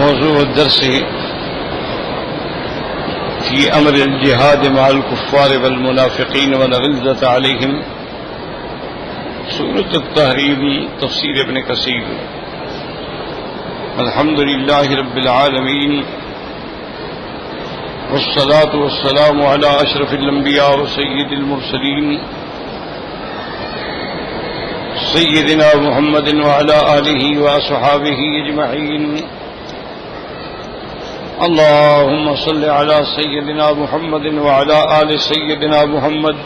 موضوع الدرس في أمر الجهاد مع الكفار والمنافقين والغلظة عليهم، سورة التحريم، تفسير ابن كثير۔ الحمد لله رب العالمين، والصلاة والسلام على أشرف الأنبياء وسيد المرسلين سيدنا محمد وعلى آله وأصحابه أجمعين۔ اللهم صل على سيدنا محمد وعلى آل سيدنا محمد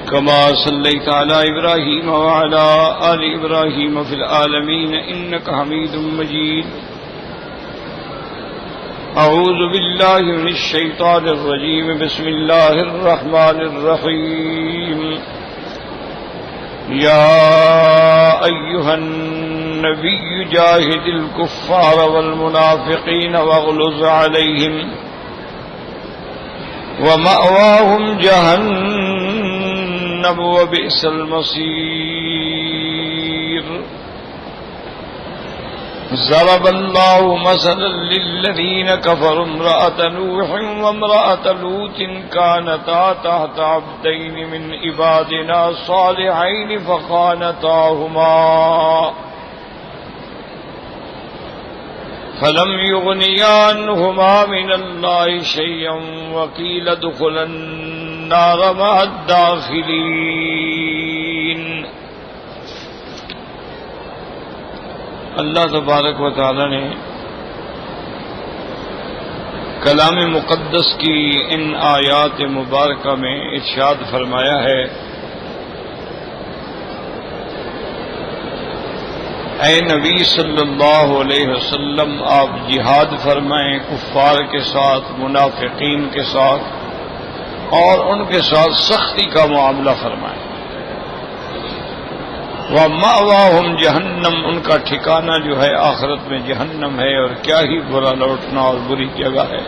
كما صليت على إبراهيم وعلى آل إبراهيم في العالمين إنك حميد مجيد۔ أعوذ بالله من الشيطان الرجيم، بسم الله الرحمن الرحيم۔ يا أيها النبي جاهد الكفار والمنافقين واغلظ عليهم ومأواهم جهنم وبئس المصير۔ ضرب الله مثلا للذين كفروا امرأة نوح وامرأة لوط كانتا تحت عبدين من عبادنا صالحين فخانتاهما فلم يغنيا عنهما من الله شيئا وقيل ادخلا النار مع الداخلين۔ اللہ تبارک و تعالی نے کلام مقدس کی ان آیات مبارکہ میں ارشاد فرمایا ہے، اے نبی صلی اللہ علیہ وسلم، آپ جہاد فرمائیں کفار کے ساتھ، منافقین کے ساتھ، اور ان کے ساتھ سختی کا معاملہ فرمائیں۔ وَمَأْوَاهُمْ جَهَنَّمْ، ان کا ٹھکانہ جو ہے آخرت میں جہنم ہے، اور کیا ہی برا لوٹنا اور بری جگہ ہے۔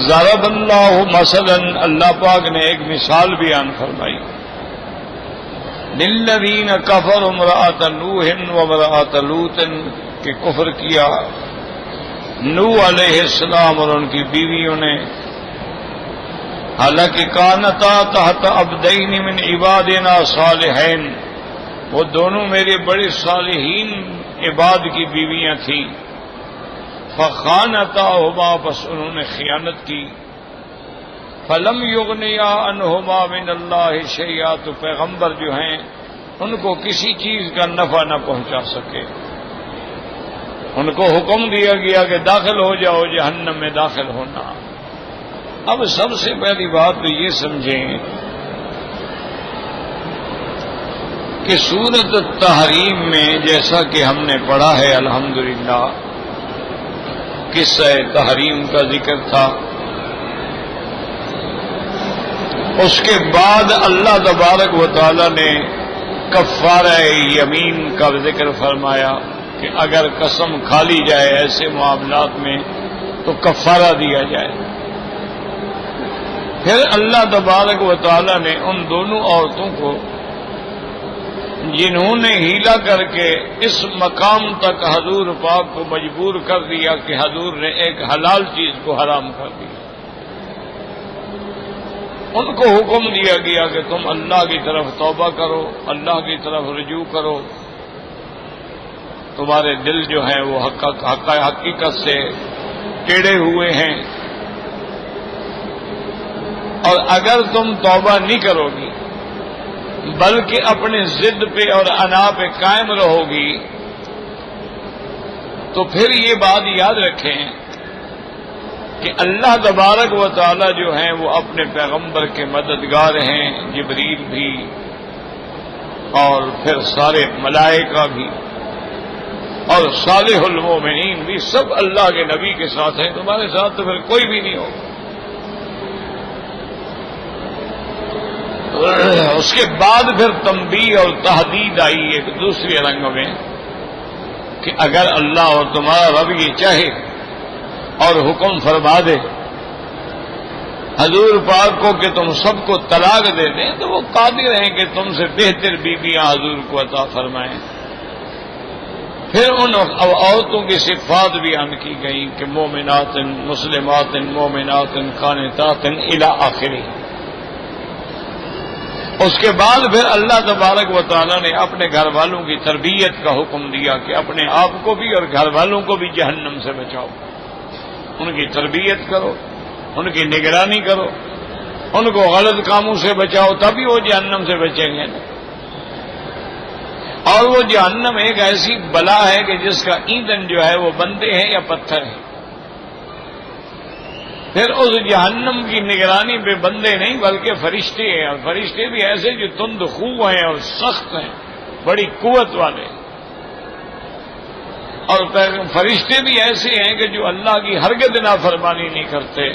ضرب اللہ مثلا، اللہ پاک نے ایک مثال بیان فرمائی، للذین کفروا امرأۃ نوح وامرأۃ لوط، کہ کفر کیا نوح علیہ السلام اور ان کی بیویوں نے، حالانکہ کانتا تحت عبدین من عبادنا صالحین، وہ دونوں میرے بڑے صالحین عباد کی بیویاں تھیں، فخانتاہما، بس انہوں نے خیانت کی، فلم یغنیا عنہما من اللہ شیئا، تو پیغمبر جو ہیں ان کو کسی چیز کا نفع نہ پہنچا سکے۔ ان کو حکم دیا گیا کہ داخل ہو جاؤ، جہنم میں داخل ہونا۔ اب سب سے پہلی بات تو یہ سمجھیں کہ سورۃ التحریم میں جیسا کہ ہم نے پڑھا ہے الحمدللہ، قصہ تحریم کا ذکر تھا، اس کے بعد اللہ تبارک و تعالی نے کفارہ یمین کا ذکر فرمایا کہ اگر قسم کھا لی جائے ایسے معاملات میں تو کفارہ دیا جائے۔ پھر اللہ تبارک و تعالی نے ان دونوں عورتوں کو جنہوں نے ہیلا کر کے اس مقام تک حضور پاک کو مجبور کر دیا کہ حضور نے ایک حلال چیز کو حرام کر دیا، ان کو حکم دیا گیا کہ تم اللہ کی طرف توبہ کرو، اللہ کی طرف رجوع کرو، تمہارے دل جو ہیں وہ حقیقت سے ٹیڑھے ہوئے ہیں، اور اگر تم توبہ نہیں کرو گی بلکہ اپنے ضد پہ اور انا پہ قائم رہو گی تو پھر یہ بات یاد رکھیں کہ اللہ تبارک و تعالی جو ہیں وہ اپنے پیغمبر کے مددگار ہیں، جبریل بھی اور پھر سارے ملائکہ بھی اور صالح المومنین بھی، سب اللہ کے نبی کے ساتھ ہیں، تمہارے ساتھ تو پھر کوئی بھی نہیں ہوگا۔ اس کے بعد پھر تنبیہ اور تحدید آئی ایک دوسرے رنگ میں کہ اگر اللہ اور تمہارا رب یہ چاہے اور حکم فرما دے حضور پاک کو کہ تم سب کو طلاق دے دیں تو وہ قادر ہیں کہ تم سے بہتر بیویاں حضور کو عطا فرمائیں۔ پھر ان عورتوں کی صفات بیان کی گئی کہ مومنات مسلمات مومنات قانتات الی آخری. اس کے بعد پھر اللہ تبارک و تعالی نے اپنے گھر والوں کی تربیت کا حکم دیا کہ اپنے آپ کو بھی اور گھر والوں کو بھی جہنم سے بچاؤ. ان کی تربیت کرو، ان کی نگرانی کرو، ان کو غلط کاموں سے بچاؤ، تبھی وہ جہنم سے بچیں گے. اور وہ جہنم ایک ایسی بلا ہے کہ جس کا ایندھن جو ہے وہ بندے ہیں یا پتھر ہیں. پھر اس جہنم کی نگرانی پہ بندے نہیں بلکہ فرشتے ہیں، اور فرشتے بھی ایسے جو تند خو ہیں اور سخت ہیں، بڑی قوت والے. اور فرشتے بھی ایسے ہیں کہ جو اللہ کی ہرگز نافرمانی نہیں کرتے،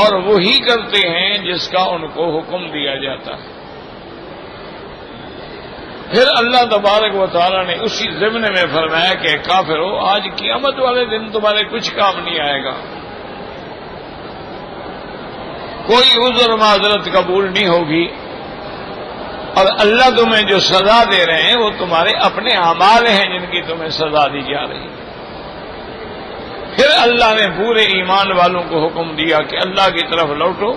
اور وہی کرتے ہیں جس کا ان کو حکم دیا جاتا ہے. پھر اللہ تبارک و تعالیٰ نے اسی ضمن میں فرمایا کہ کافرو، آج قیامت والے دن تمہارے کچھ کام نہیں آئے گا، کوئی عذر معذرت قبول نہیں ہوگی، اور اللہ تمہیں جو سزا دے رہے ہیں وہ تمہارے اپنے اعمال ہیں جن کی تمہیں سزا دی جا رہی ہے. پھر اللہ نے پورے ایمان والوں کو حکم دیا کہ اللہ کی طرف لوٹو،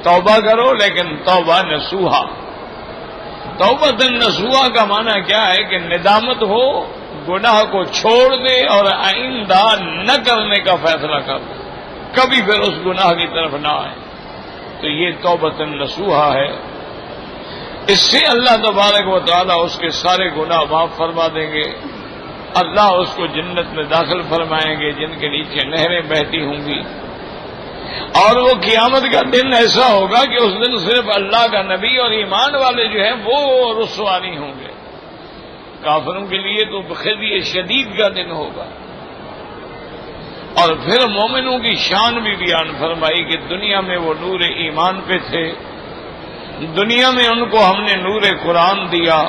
توبہ کرو، لیکن توبہ نصوحا. توبۃ نصوحا کا معنی کیا ہے کہ ندامت ہو، گناہ کو چھوڑ دے اور آئندہ نہ کرنے کا فیصلہ کر دے، کبھی پھر اس گناہ کی طرف نہ آئے. تو یہ توبۃ نصوحا ہے. اس سے اللہ تبارک و تعالیٰ اس کے سارے گناہ معاف فرما دیں گے. اللہ اس کو جنت میں داخل فرمائیں گے جن کے نیچے نہریں بہتی ہوں گی. اور وہ قیامت کا دن ایسا ہوگا کہ اس دن صرف اللہ کا نبی اور ایمان والے جو ہیں وہ رسوا نہیں ہوں گے. کافروں کے لیے تو خزی شدید کا دن ہوگا. اور پھر مومنوں کی شان بھی بیان فرمائی کہ دنیا میں وہ نور ایمان پہ تھے، دنیا میں ان کو ہم نے نور قرآن دیا،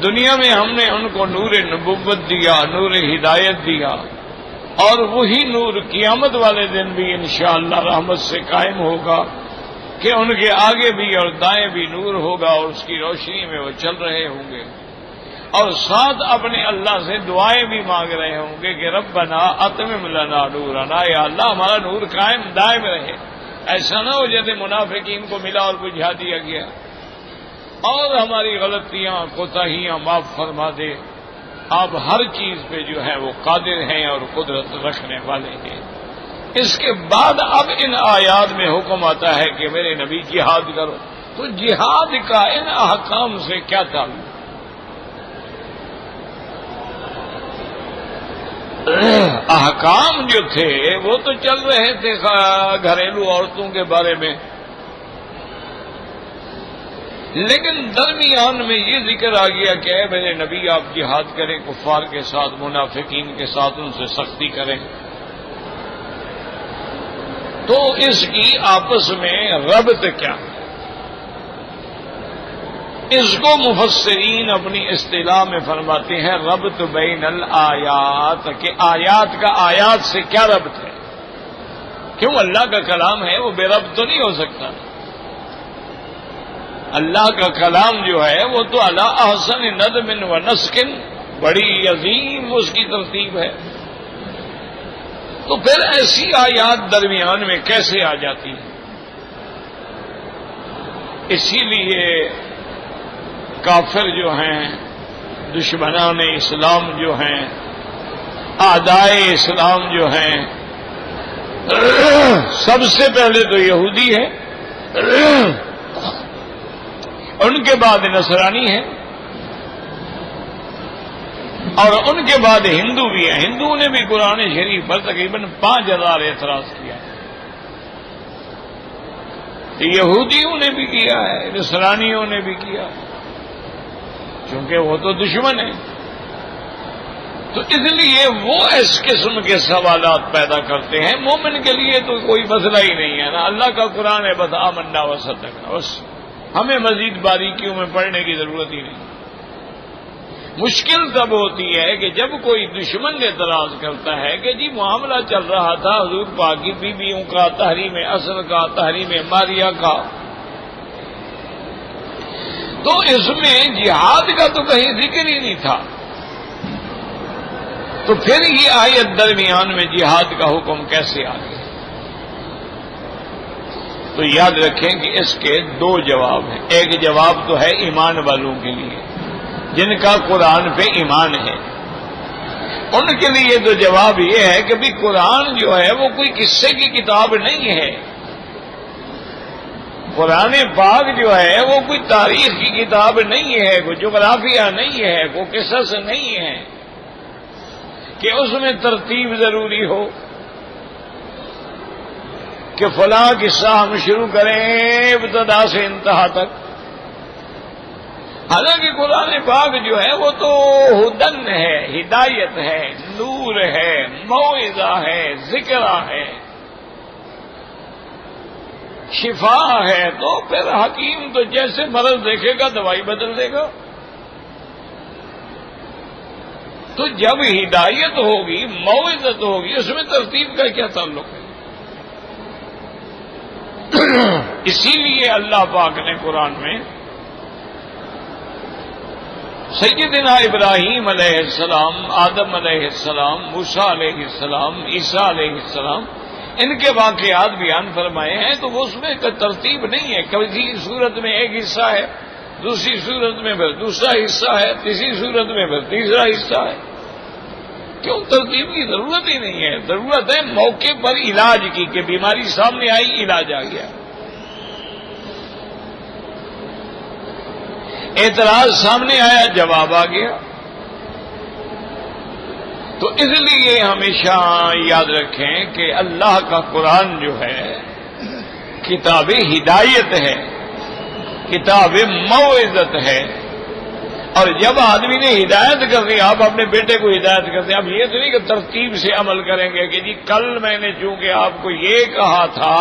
دنیا میں ہم نے ان کو نور نبوت دیا، نور ہدایت دیا، اور وہی نور قیامت والے دن بھی انشاءاللہ رحمت سے قائم ہوگا کہ ان کے آگے بھی اور دائیں بھی نور ہوگا، اور اس کی روشنی میں وہ چل رہے ہوں گے، اور ساتھ اپنے اللہ سے دعائیں بھی مانگ رہے ہوں گے کہ ربنا اتمم لنا نورنا، یا اللہ ہمارا نور قائم دائم رہے. ایسا نہ ہو جیسے منافقین کو ملا اور بجھا دیا گیا. اور ہماری غلطیاں کوتاہیاں معاف فرما دے. آپ ہر چیز پہ جو ہے وہ قادر ہیں اور قدرت رکھنے والے ہیں. اس کے بعد اب ان آیات میں حکم آتا ہے کہ میرے نبی جہاد کرو. تو جہاد کا ان احکام سے کیا تعلق؟ احکام جو تھے وہ تو چل رہے تھے گھریلو عورتوں کے بارے میں، لیکن درمیان میں یہ ذکر آ گیا کہ اے میرے نبی آپ جہاد کریں کفار کے ساتھ، منافقین کے ساتھ، ان سے سختی کریں. تو اس کی آپس میں ربط کیا ہے؟ اس کو مفسرین اپنی اصطلاح میں فرماتے ہیں ربط بین الآیات، کہ آیات کا آیات سے کیا ربط ہے. کیوں اللہ کا کلام ہے وہ بے ربط تو نہیں ہو سکتا. اللہ کا کلام جو ہے وہ تو علی احسن نظم و نسق، بڑی عظیم اس کی ترتیب ہے. تو پھر ایسی آیات درمیان میں کیسے آ جاتی ہیں؟ اسی لیے کافر جو ہیں، دشمنان اسلام جو ہیں، اعدائے اسلام جو ہیں، سب سے پہلے تو یہودی ہے، ان کے بعد نصرانی ہے، اور ان کے بعد ہندو بھی ہیں. ہندوؤں نے بھی قرآن شریف پر تقریباً 5000 اعتراض کیا ہے. یہودیوں نے بھی کیا ہے، نصرانیوں نے بھی کیا ہے، چونکہ وہ تو دشمن ہیں. تو اس لیے وہ اس قسم کے سوالات پیدا کرتے ہیں. مومن کے لیے تو کوئی مسئلہ ہی نہیں ہے نا، اللہ کا قرآن ہے، بس آمنا وصدقنا، بس ہمیں مزید باریکیوں میں پڑھنے کی ضرورت ہی نہیں. مشکل تب ہوتی ہے کہ جب کوئی دشمن اعتراض کرتا ہے کہ جی معاملہ چل رہا تھا حضور پاک کی بیویوں کا، تحریم اصل کا، تحریم ماریہ کا، تو اس میں جہاد کا تو کہیں ذکر ہی نہیں تھا، تو پھر یہ آیت درمیان میں جہاد کا حکم کیسے آ گیا؟ تو یاد رکھیں کہ اس کے دو جواب ہیں۔ ایک جواب تو ہے ایمان والوں کے لیے جن کا قرآن پہ ایمان ہے، ان کے لیے تو جواب یہ ہے کہ بھی قرآن جو ہے وہ کوئی قصے کی کتاب نہیں ہے، قرآن پاک جو ہے وہ کوئی تاریخ کی کتاب نہیں ہے، کوئی جغرافیہ نہیں ہے، کوئی قصص نہیں ہے کہ اس میں ترتیب ضروری ہو کہ فلاں قصہ ہم شروع کریں ابتدا سے انتہا تک۔ حالانکہ قرآن پاک جو ہے وہ تو ہدن ہے، ہدایت ہے، نور ہے، موعظہ ہے، ذکر ہے، شفا ہے، تو پھر حکیم تو جیسے مرض دیکھے گا دوائی بدل دے گا۔ تو جب ہدایت ہوگی، موعظت ہوگی، اس میں ترتیب کا کیا تعلق ہے؟ اسی لیے اللہ پاک نے قرآن میں سیدنا ابراہیم علیہ السلام، آدم علیہ السلام، موسیٰ علیہ السلام، عیسیٰ علیہ السلام، ان کے واقعات بیان فرمائے ہیں، تو وہ اس میں ترتیب نہیں ہے۔ کسی صورت میں ایک حصہ ہے، دوسری صورت میں پھر دوسرا حصہ ہے، تیسری صورت میں پھر تیسرا حصہ ہے۔ کیوں؟ ترتیب کی ضرورت ہی نہیں ہے، ضرورت ہے موقع پر علاج کی، کہ بیماری سامنے آئی، علاج آ گیا، اعتراض سامنے آیا، جواب آ گیا۔ تو اس لیے ہمیشہ یاد رکھیں کہ اللہ کا قرآن جو ہے کتاب ہدایت ہے، کتاب موعظت ہے، اور جب آدمی نے ہدایت کر دی، آپ اپنے بیٹے کو ہدایت کرتے ہیں، اب یہ تو نہیں کہ ترتیب سے عمل کریں گے کہ جی کل میں نے چونکہ آپ کو یہ کہا تھا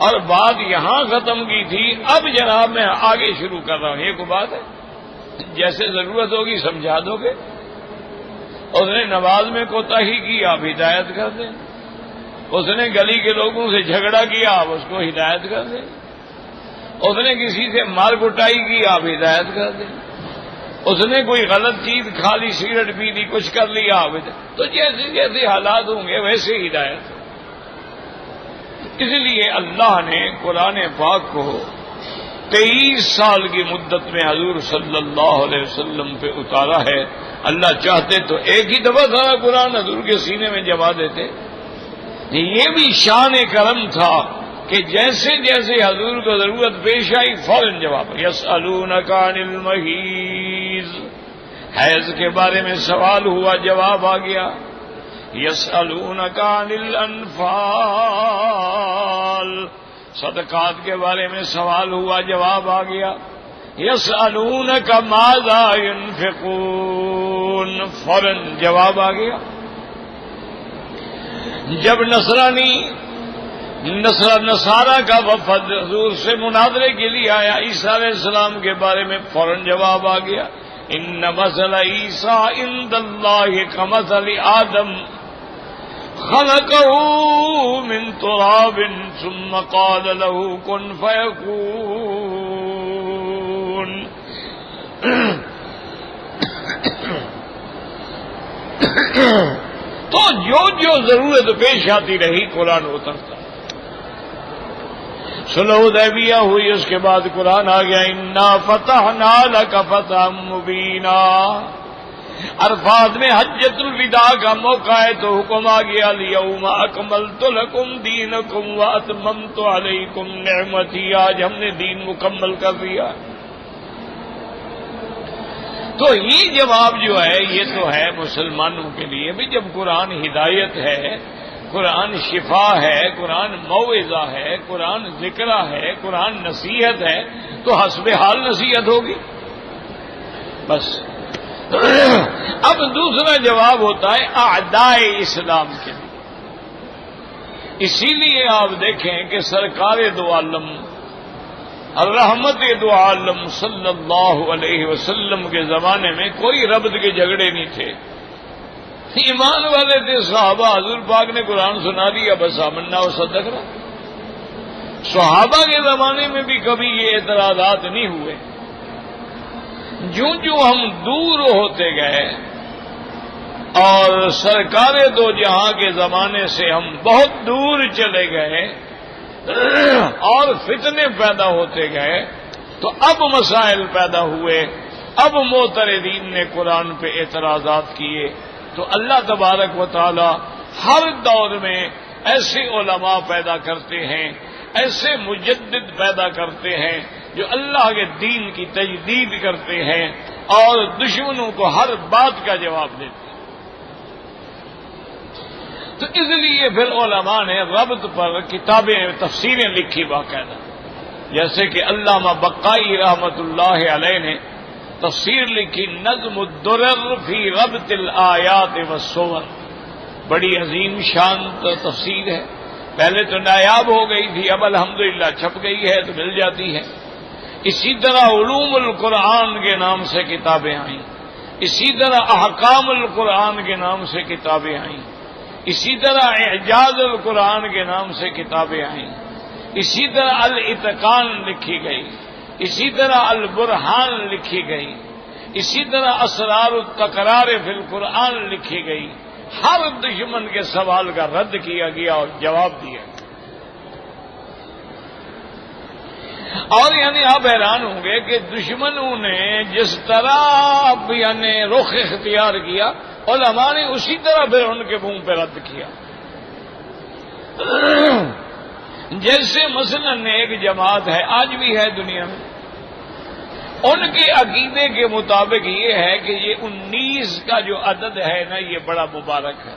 اور بات یہاں ختم کی تھی، اب جناب میں آگے شروع کر رہا ہوں، یہ کوئی بات ہے؟ جیسے ضرورت ہوگی سمجھا دو گے۔ اس نے نماز میں کوتاہی کی، آپ ہدایت کر دیں۔ اس نے گلی کے لوگوں سے جھگڑا کیا، آپ اس کو ہدایت کر دیں۔ اس نے کسی سے مار کٹائی کی، آپ ہدایت کر دیں۔ اس نے کوئی غلط چیز کھا لی، سگریٹ پی لی، کچھ کر لیا، آپ تو جیسے جیسے حالات ہوں گے ویسے ہدایت۔ اس لیے اللہ نے قرآن پاک کو 23 سال کی مدت میں حضور صلی اللہ علیہ وسلم پہ اتارا ہے۔ اللہ چاہتے تو ایک ہی دفعہ سارا قرآن حضور کے سینے میں جما دیتے۔ یہ بھی شان کرم تھا کہ جیسے جیسے حضور کو ضرورت پیش آئی فوراً جواب۔ یسألونک عن المحیض، حیض کے بارے میں سوال ہوا، جواب آ گیا۔ یسألونک عن الانفال، صدقات کے بارے میں سوال ہوا، جواب آ گیا۔ یسألونک ماذا ينفقون، فوراً جواب آ گیا۔ جب نصارہ کا وفد حضور سے مناظرے کے لیے آیا عیسیٰ علیہ السلام کے بارے میں، فوراً جواب آ گیا۔ ان مثل عیسیٰ عند اللہ کمثل آدم خلقه من تراب ثم قال له كن فيكون۔ تو جو ضرورت پیش آتی رہی قرآن اترتا۔ صلح حدیبیہ ہوئی، اس کے بعد قرآن آ گیا، انا فتحنا لک فتحا مبینا۔ عرفات میں حجۃ الوداع کا موقع ہے تو حکم آ گیا، الیوم اکملت لکم دینکم واتممت علیکم نعمتی، آج ہم نے دین مکمل کر دیا۔ تو یہ جواب جو ہے یہ تو ہے مسلمانوں کے لیے بھی، جب قرآن ہدایت ہے، قرآن شفا ہے، قرآن موعظہ ہے، قرآن ذکرہ ہے، قرآن نصیحت ہے، تو حسب حال نصیحت ہوگی بس۔ اب دوسرا جواب ہوتا ہے اعدائے اسلام کے لیے۔ اسی لیے آپ دیکھیں کہ سرکار دو عالم رحمت دو عالم صلی اللہ علیہ وسلم کے زمانے میں کوئی ربط کے جھگڑے نہیں تھے، ایمان والے تھے صحابہ۔ حضور پاک نے قرآن سنا دیا، بس آمنا و صدقنا۔ صحابہ کے زمانے میں بھی کبھی یہ اعتراضات نہیں ہوئے جوں جوں ہم دور ہوتے گئے اور سرکار دو جہاں کے زمانے سے ہم بہت دور چلے گئے اور فتنے پیدا ہوتے گئے تو اب مسائل پیدا ہوئے، اب معترضین نے قرآن پہ اعتراضات کیے، تو اللہ تبارک و تعالی ہر دور میں ایسے علماء پیدا کرتے ہیں، ایسے مجدد پیدا کرتے ہیں جو اللہ کے دین کی تجدید کرتے ہیں اور دشمنوں کو ہر بات کا جواب دیتے ہیں۔ تو اس لیے پھر علماء نے ربط پر کتابیں تفسیریں لکھی باقاعدہ، جیسے کہ علامہ بقائی رحمت اللہ علیہ نے تفسیر لکھی نظم الدرر فی ربط الآیات والصور، بڑی عظیم شان تفسیر ہے، پہلے تو نایاب ہو گئی تھی، اب الحمدللہ چھپ گئی ہے تو مل جاتی ہے۔ اسی طرح علوم القرآن کے نام سے کتابیں آئیں، اسی طرح احکام القرآن کے نام سے کتابیں آئیں، اسی طرح اعجاز القرآن کے نام سے کتابیں آئیں، اسی طرح الاتقان لکھی گئی، اسی طرح البرہان لکھی گئی، اسی طرح اسرار التکرار فی القرآن لکھی گئی۔ ہر دشمن کے سوال کا رد کیا گیا اور جواب دیا گیا۔ اور یعنی آپ حیران ہوں گے کہ دشمنوں نے جس طرح یعنی رخ اختیار کیا، علماء نے اسی طرح پھر ان کے منہ پہ رد کیا۔ جیسے مثلا ایک جماعت ہے، آج بھی ہے دنیا میں، ان کے عقیدے کے مطابق یہ ہے کہ یہ 19 کا جو عدد ہے نا، یہ بڑا مبارک ہے۔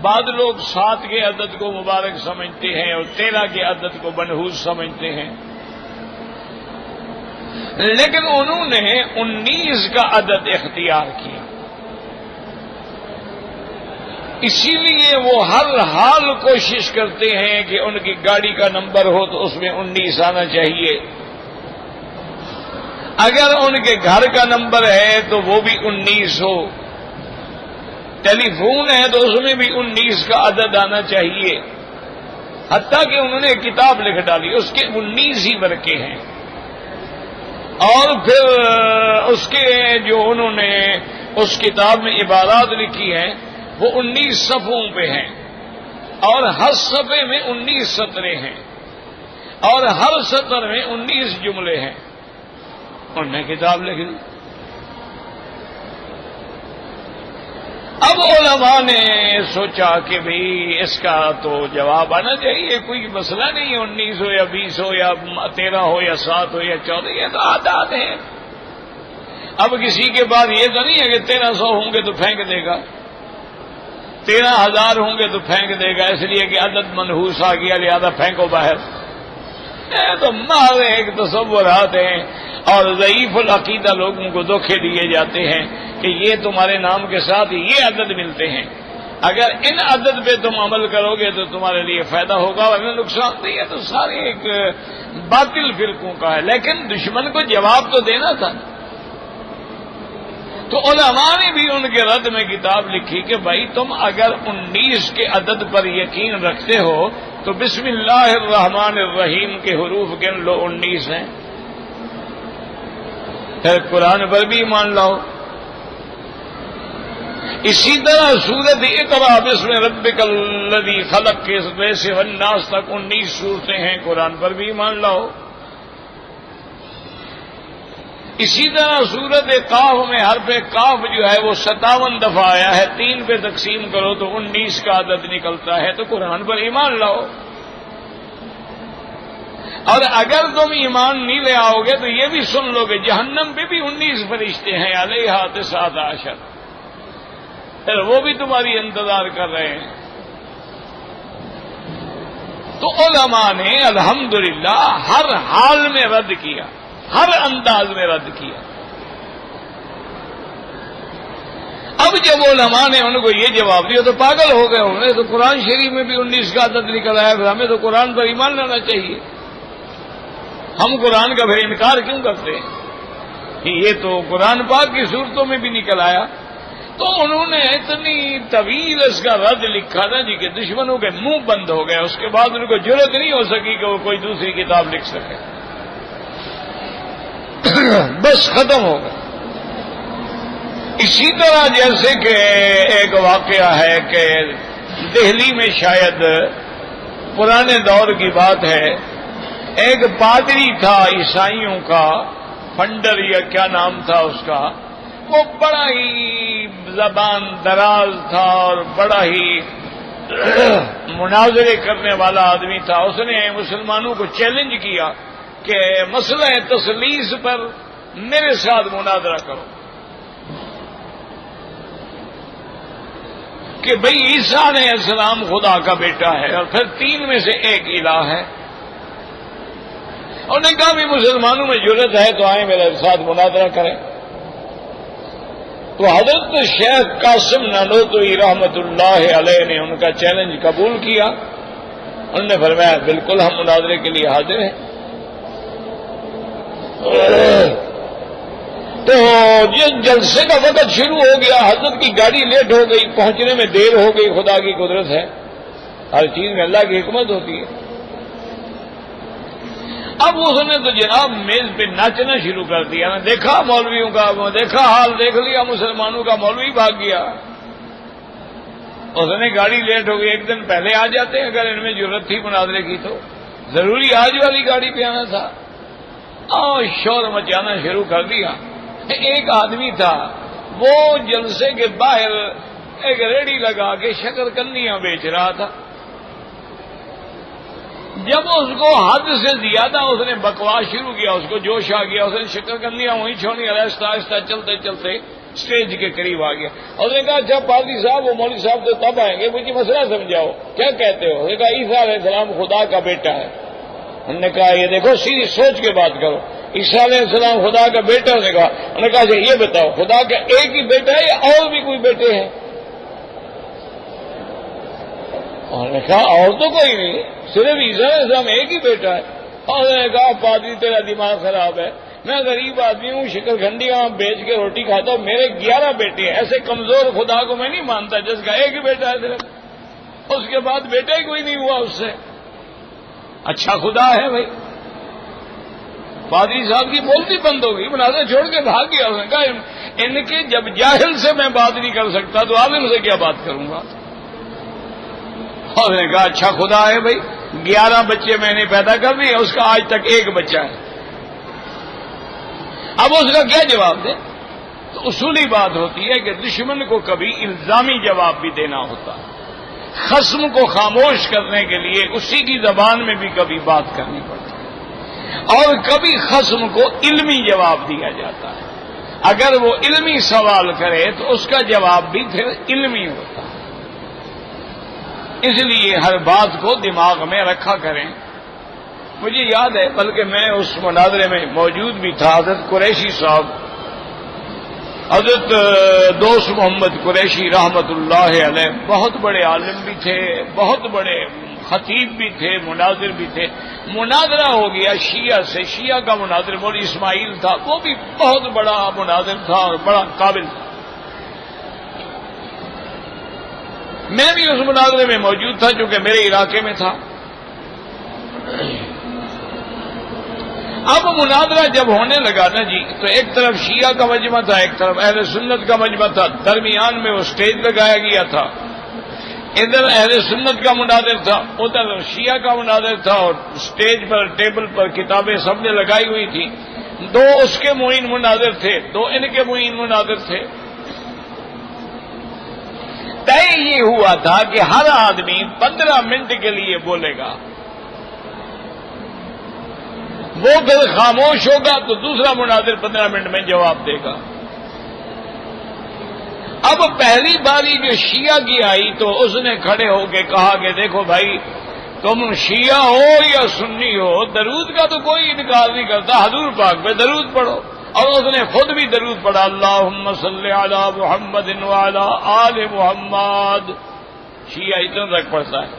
بعض لوگ 7 کے عدد کو مبارک سمجھتے ہیں اور 13 کے عدد کو منحوس سمجھتے ہیں، لیکن انہوں نے 19 کا عدد اختیار کیا، اسی لیے وہ ہر حال کوشش کرتے ہیں کہ ان کی گاڑی کا نمبر ہو تو اس میں 19 آنا چاہیے، اگر ان کے گھر کا نمبر ہے تو وہ بھی 19 ہو، ٹیلی فون ہے تو اس میں بھی 19 کا عدد آنا چاہیے، حتیٰ کہ انہوں نے ایک کتاب لکھ ڈالی، اس کے 19 ہی ورقے ہیں، اور پھر اس کے جو انہوں نے اس کتاب میں عبارات لکھی ہیں وہ 19 صفحوں پہ ہیں، اور ہر صفحے میں 19 سطریں ہیں، اور ہر سطر میں 19 جملے ہیں، انہوں نے کتاب لکھ دی۔ اب علماء نے سوچا کہ بھئی اس کا تو جواب آنا چاہیے، کوئی مسئلہ نہیں ہے 19 ہو یا 20 ہو یا 13 ہو یا 7 ہو یا 14، یہ تو آداد ہیں۔ اب کسی کے بعد یہ تو نہیں ہے کہ 1300 ہوں گے تو پھینک دے گا، 13,000 ہوں گے تو پھینک دے گا، اس لیے کہ عدد منحوس آ گیا لہذا پھینکو باہر۔ یہ تو محض ایک تصورات ہیں، اور ضعیف العقیدہ لوگوں کو دھوکے دیے جاتے ہیں کہ یہ تمہارے نام کے ساتھ یہ عدد ملتے ہیں، اگر ان عدد پہ تم عمل کرو گے تو تمہارے لیے فائدہ ہوگا، ورنہ نقصان دہ ہے۔ تو سارے ایک باطل فرقوں کا ہے، لیکن دشمن کو جواب تو دینا تھا۔ تو علماء نے بھی ان کے رد میں کتاب لکھی کہ بھائی تم اگر 19 کے عدد پر یقین رکھتے ہو تو بسم اللہ الرحمن الرحیم کے حروف گن لو، 19 ہیں، پھر قرآن پر بھی ایمان لاؤ۔ اسی طرح سورۃ اقرأ بسم ربک الذی خلق کے سے والناس تک 19 صورتیں ہیں، قرآن پر بھی ایمان لاؤ۔ اسی طرح سورۃ قاف میں حرف قاف جو ہے وہ 57 دفعہ آیا ہے، 3 پہ تقسیم کرو تو 19 کا عدد نکلتا ہے، تو قرآن پر ایمان لاؤ۔ اور اگر تم ایمان نہیں لے آؤ گے تو یہ بھی سن لو گے جہنم پہ بھی 19 فرشتے ہیں، علیہا 19، پھر وہ بھی تمہاری انتظار کر رہے ہیں۔ تو علماء نے الحمدللہ ہر حال میں رد کیا، ہر انداز میں رد کیا۔ اب جب علماء نے ان کو یہ جواب دیا تو پاگل ہو گئے، انہوں نے تو قرآن شریف میں بھی 19 کا عدد نکل آیا، پھر ہمیں تو قرآن پر ایمان لانا چاہیے، ہم قرآن کا پھر انکار کیوں کرتے ہیں کہ یہ تو قرآن پاک کی صورتوں میں بھی نکل آیا۔ تو انہوں نے اتنی طویل اس کا رد لکھا نا جی کہ دشمنوں کے منہ بند ہو گئے، اس کے بعد ان کو جرأت نہیں ہو سکی کہ وہ کوئی دوسری کتاب لکھ سکے۔ بس ختم ہو گیا۔ اسی طرح جیسے کہ ایک واقعہ ہے کہ دہلی میں شاید پرانے دور کی بات ہے، ایک پادری تھا عیسائیوں کا، فنڈر یا کیا نام تھا اس کا، وہ بڑا ہی زبان دراز تھا اور بڑا ہی مناظرے کرنے والا آدمی تھا۔ اس نے مسلمانوں کو چیلنج کیا کہ مسئلہ تثلیث پر میرے ساتھ مناظرہ کرو، کہ بھئی عیسیٰ علیہ السلام خدا کا بیٹا ہے اور پھر تین میں سے ایک الہ ہے۔ انہوں نے کہا بھی مسلمانوں میں جرت ہے تو آئیں میرے ساتھ مناظرہ کریں۔ تو حضرت شیخ قاسم نانوتوی رحمت اللہ علیہ نے ان کا چیلنج قبول کیا۔ انہوں نے فرمایا بالکل ہم مناظرے کے لیے حاضر ہیں۔ تو جس جلسے کا وقت شروع ہو گیا، حضرت کی گاڑی لیٹ ہو گئی، پہنچنے میں دیر ہو گئی، خدا کی قدرت ہے، ہر چیز میں اللہ کی حکمت ہوتی ہے۔ اب اس نے تو جناب میز پہ ناچنا شروع کر دیا، نا دیکھا مولویوں کا، دیکھا حال دیکھ لیا مسلمانوں کا، مولوی بھاگ گیا۔ اس نے گاڑی لیٹ ہو گئی، ایک دن پہلے آ جاتے اگر ان میں ضرورت تھی مناظرے کی تو، ضروری آج والی گاڑی پہ آنا تھا۔ اور شور مچانا شروع کر دیا۔ ایک آدمی تھا وہ جلسے کے باہر ایک ریڑھی لگا کے شکر کنیاں بیچ رہا تھا۔ جب اس کو حد سے زیادہ اس نے بکواس شروع کیا، اس کو جوش آ گیا، اس نے شکر کنیاں وہیں چھوڑی، آہستہ آہستہ چلتے چلتے اسٹیج کے قریب آ گیا۔ اس نے کہا اچھا پادری صاحب، وہ مولوی صاحب تو تب آئیں گے، مجھے مسئلہ سمجھاؤ، کیا کہتے ہو؟ اس نے کہا عیسیٰ علیہ السلام خدا کا بیٹا ہے۔ انہوں نے کہا یہ دیکھو سیدھی سوچ کے بات کرو، عیسیٰ علیہ السلام خدا کا بیٹا؟ انہوں نے کہا یہ بتاؤ خدا کا ایک ہی بیٹا ہے یا اور بھی کوئی بیٹے ہیں؟ انہوں نے کہا اور تو کوئی نہیں، صرف عیسیٰ علیہ السلام ایک ہی بیٹا ہے۔ اور انہوں نے کہا پادری تیرا دماغ خراب ہے، میں غریب آدمی ہوں، شکر گھنڈیاں بیچ کے روٹی کھاتا ہوں، میرے 11 بیٹے ہیں، ایسے کمزور خدا کو میں نہیں مانتا جس کا ایک ہی بیٹا ہے صرف، اس کے بعد بیٹا ہی کوئی نہیں ہوا اس سے۔ اچھا خدا ہے بھائی۔ پادری صاحب کی بولتی بند ہو گئی، مناظرہ چھوڑ کے بھاگ گیا۔ اس نے کہا ان کے جب جاہل سے میں بات نہیں کر سکتا تو عالم سے کیا بات کروں گا؟ اور نے کہا اچھا خدا ہے بھائی، 11 بچے میں نے پیدا کر دیے، اس کا آج تک ایک بچہ ہے، اب اس کا کیا جواب دے؟ تو اصولی بات ہوتی ہے کہ دشمن کو کبھی الزامی جواب بھی دینا ہوتا ہے، خصم کو خاموش کرنے کے لیے اسی کی زبان میں بھی کبھی بات کرنی پڑتی ہے، اور کبھی خصم کو علمی جواب دیا جاتا ہے۔ اگر وہ علمی سوال کرے تو اس کا جواب بھی پھر علمی ہوتا ہے۔ اس لیے ہر بات کو دماغ میں رکھا کریں۔ مجھے یاد ہے، بلکہ میں اس مناظرے میں موجود بھی تھا، حضرت قریشی صاحب، حضرت دوست محمد قریشی رحمت اللہ علیہ بہت بڑے عالم بھی تھے، بہت بڑے خطیب بھی تھے، مناظر بھی تھے۔ مناظرہ ہو گیا شیعہ سے، شیعہ کا مناظر مولوی اسماعیل تھا، وہ بھی بہت بڑا مناظر تھا اور بڑا قابل تھا۔ میں بھی اس مناظرے میں موجود تھا چونکہ میرے علاقے میں تھا۔ اب مناظرہ جب ہونے لگا نا جی، تو ایک طرف شیعہ کا مجمع تھا، ایک طرف اہل سنت کا مجمع تھا، درمیان میں وہ سٹیج لگایا گیا تھا، ادھر اہل سنت کا مناظر تھا، ادھر شیعہ کا مناظر تھا، اور سٹیج پر ٹیبل پر کتابیں سب نے لگائی ہوئی تھی۔ 2 اس کے معین مناظر تھے، 2 ان کے معین مناظر تھے۔ طے یہ ہوا تھا کہ ہر آدمی 15 منٹ کے لیے بولے گا، وہ پھر خاموش ہوگا تو دوسرا مناظر 15 منٹ میں جواب دے گا۔ اب پہلی باری جو شیعہ کی آئی تو اس نے کھڑے ہو کے کہا کہ دیکھو بھائی، تم شیعہ ہو یا سنی ہو، درود کا تو کوئی انکار نہیں کرتا، حضور پاک پہ درود پڑھو۔ اور اس نے خود بھی درود پڑھا، اللہم صلی علی محمد وعلی آل محمد۔ شیعہ اتنا تک پڑھتا ہے۔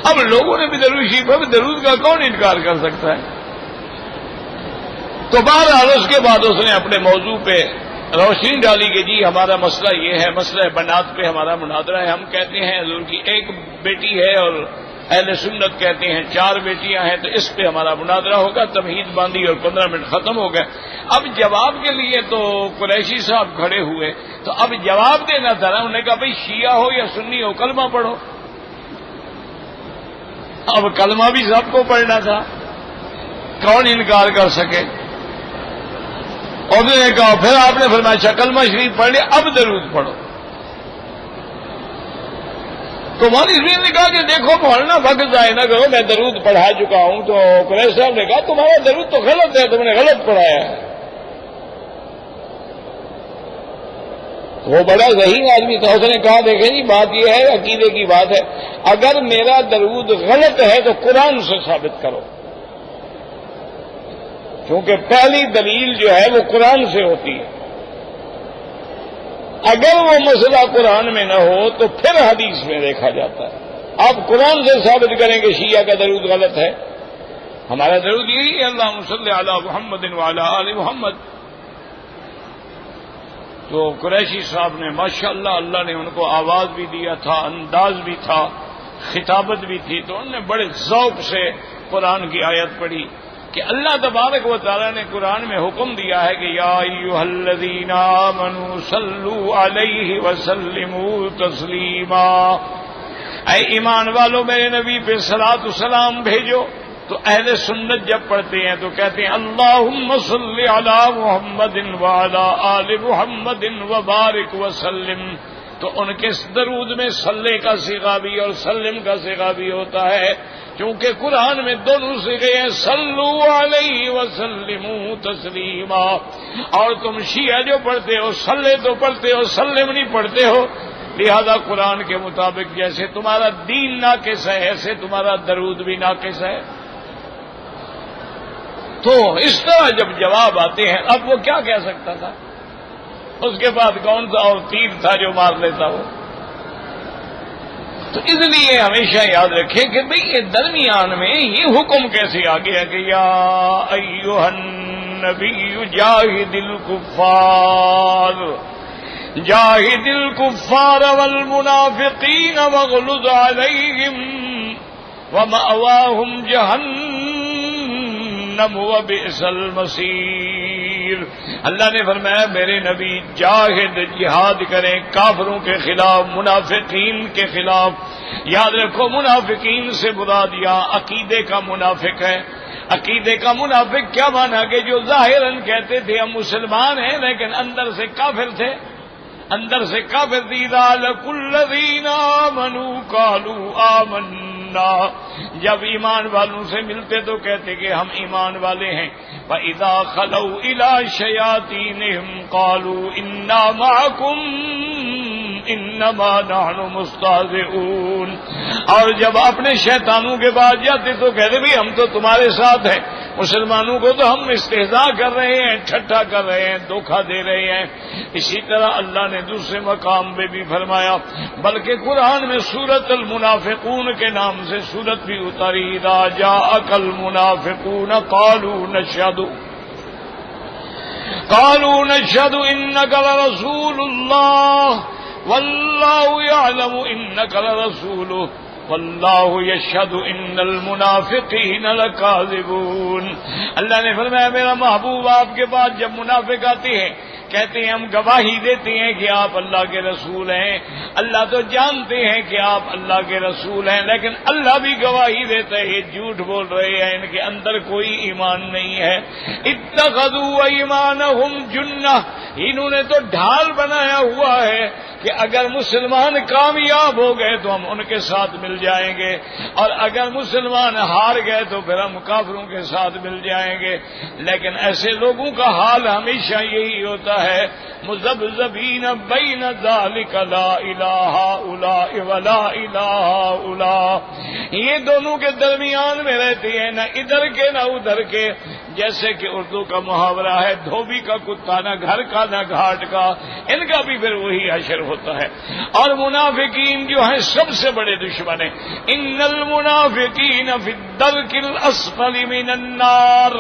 اب لوگوں نے بھی درود شریف پر درود کا کون انکار کر سکتا ہے؟ تو بہرحال اس کے بعد اس نے اپنے موضوع پہ روشنی ڈالی کہ جی ہمارا مسئلہ یہ ہے، مسئلہ بنات پہ ہمارا مناظرہ ہے۔ ہم کہتے ہیں حضور کی ایک بیٹی ہے اور اہل سنت کہتے ہیں 4 بیٹیاں ہیں، تو اس پہ ہمارا مناظرہ ہوگا، تمہید باندھی اور 15 منٹ ختم ہو گئے۔ اب جواب کے لیے تو قریشی صاحب کھڑے ہوئے، تو اب جواب دینا تھا نا، انہوں نے کہا بھائی شیعہ ہو یا سنی ہو کلمہ پڑھو۔ اب کلمہ بھی سب کو پڑھنا تھا، کون انکار کر سکے؟ اور انہوں نے کہا، پھر آپ نے فرمایا اچھا کلمہ شریف پڑھ لیا، اب درود پڑھو۔ تو مولوی صاحب نے کہا کہ دیکھو پڑھنا وقت ضائع نہ کرو، میں درود پڑھا چکا ہوں۔ تو قریشی صاحب نے کہا تمہارا درود تو غلط ہے، تم نے غلط پڑھایا ہے۔ وہ بڑا ذہین آدمی تھا، اس نے کہا دیکھیں جی بات یہ ہے، عقیدے کی بات ہے، اگر میرا درود غلط ہے تو قرآن سے ثابت کرو، کیونکہ پہلی دلیل جو ہے وہ قرآن سے ہوتی ہے۔ اگر وہ مسئلہ قرآن میں نہ ہو تو پھر حدیث میں دیکھا جاتا ہے۔ آپ قرآن سے ثابت کریں کہ شیعہ کا درود غلط ہے، ہمارا درود یہی ہے اللہم صلی علی محمد وعلی آل محمد۔ تو قریشی صاحب نے ماشاءاللہ اللہ نے ان کو آواز بھی دیا تھا، انداز بھی تھا، خطابت بھی تھی، تو انہوں نے بڑے ذوق سے قرآن کی آیت پڑھی کہ اللہ تبارک و تعالیٰ نے قرآن میں حکم دیا ہے کہ یا ایھا الذین آمنوا صلوا علیہ وسلموا تسلیما، اے ایمان والو میرے نبی پہ صلاۃ و سلام بھیجو۔ تو اہل سنت جب پڑھتے ہیں تو کہتے ہیں اللہم صلی علی محمد وعلی آل محمد وبارک وسلم، تو ان کے درود میں صلی کا صیغہ بھی اور سلم کا صیغہ بھی ہوتا ہے، کیونکہ قرآن میں دونوں صیغے ہیں صلو علیہ وسلموا تسلیما۔ اور تم شیعہ جو پڑھتے ہو صلی تو پڑھتے ہو، سلم نہیں پڑھتے ہو، لہذا قرآن کے مطابق جیسے تمہارا دین ناقص ہے ایسے تمہارا درود بھی ناقص ہے۔ تو اس طرح جب جواب آتے ہیں، اب وہ کیا کہہ سکتا تھا؟ اس کے بعد کون سا اور تیر تھا جو مار لیتا وہ؟ تو اس لیے ہمیشہ یاد رکھیں کہ بھئی یہ درمیان میں یہ حکم کیسے آ گیا کہ یا ایھا النبی جاہد الکفار والمنافقین واغلظ علیہم ومأواہم جہنم وبئس المصیر۔ اللہ نے فرمایا میرے نبی جاہد جہاد کریں کافروں کے خلاف، منافقین کے خلاف۔ یاد رکھو منافقین سے مراد یہاں عقیدے کا منافق ہے۔ عقیدے کا منافق کیا مانا کہ جو ظاہراً کہتے تھے ہم مسلمان ہیں لیکن اندر سے کافر تھے، اندر سے کافر تھی۔ اذا لقوا الذین آمنوا قالوا آمنا، جب ایمان والوں سے ملتے تو کہتے کہ ہم ایمان والے ہیں۔ وَإِذَا خَلَوْا إِلَىٰ شَيَاطِینِهِمْ قَالُوا إِنَّا مَعَكُمْ إِنَّمَا نَحْنُ مُسْتَهْزِئُونَ، اور جب اپنے شیطانوں کے بعد جاتے تو کہتے بھی ہم تو تمہارے ساتھ ہیں، مسلمانوں کو تو ہم استہزاء کر رہے ہیں، ٹھٹھا کر رہے ہیں، دھوکہ دے رہے ہیں۔ اسی طرح اللہ نے دوسرے مقام پہ بھی فرمایا، بلکہ قرآن میں سورۃ المنافقون کے نام سے سورت بھی اتاری۔ اذا جاءک المنافقون قالوا نشهد انك لرسول الله والله يعلم انك لرسوله واللہ یشہد ان المنافقین لکاذبون۔ اللہ نے فرمایا میرا محبوب آپ کے پاس جب منافق آتے ہیں کہتے ہیں ہم گواہی دیتے ہیں کہ آپ اللہ کے رسول ہیں، اللہ تو جانتے ہیں کہ آپ اللہ کے رسول ہیں، لیکن اللہ بھی گواہی دیتا ہے یہ جھوٹ بول رہے ہیں، ان کے اندر کوئی ایمان نہیں ہے۔ اتخذوا ایمانہم جنہ، انہوں نے تو ڈھال بنایا ہوا ہے کہ اگر مسلمان کامیاب ہو گئے تو ہم ان کے ساتھ مل جائیں گے، اور اگر مسلمان ہار گئے تو پھر ہم کافروں کے ساتھ مل جائیں گے۔ لیکن ایسے لوگوں کا حال ہمیشہ یہی ہوتا ہے، مذبذبین بین ذلک لا الہ ہؤلاء ولا الہ ہؤلاء، یہ دونوں کے درمیان میں رہتے ہیں، نہ ادھر کے نہ ادھر کے۔ جیسے کہ اردو کا محاورہ ہے دھوبی کا کتا نہ گھر کا نہ گھاٹ کا، ان کا بھی پھر وہی حشر ہوتا ہے۔ اور منافقین جو ہیں سب سے بڑے دشمن ہیں۔ ان المنافقین فی الدرک الاسفل من النار،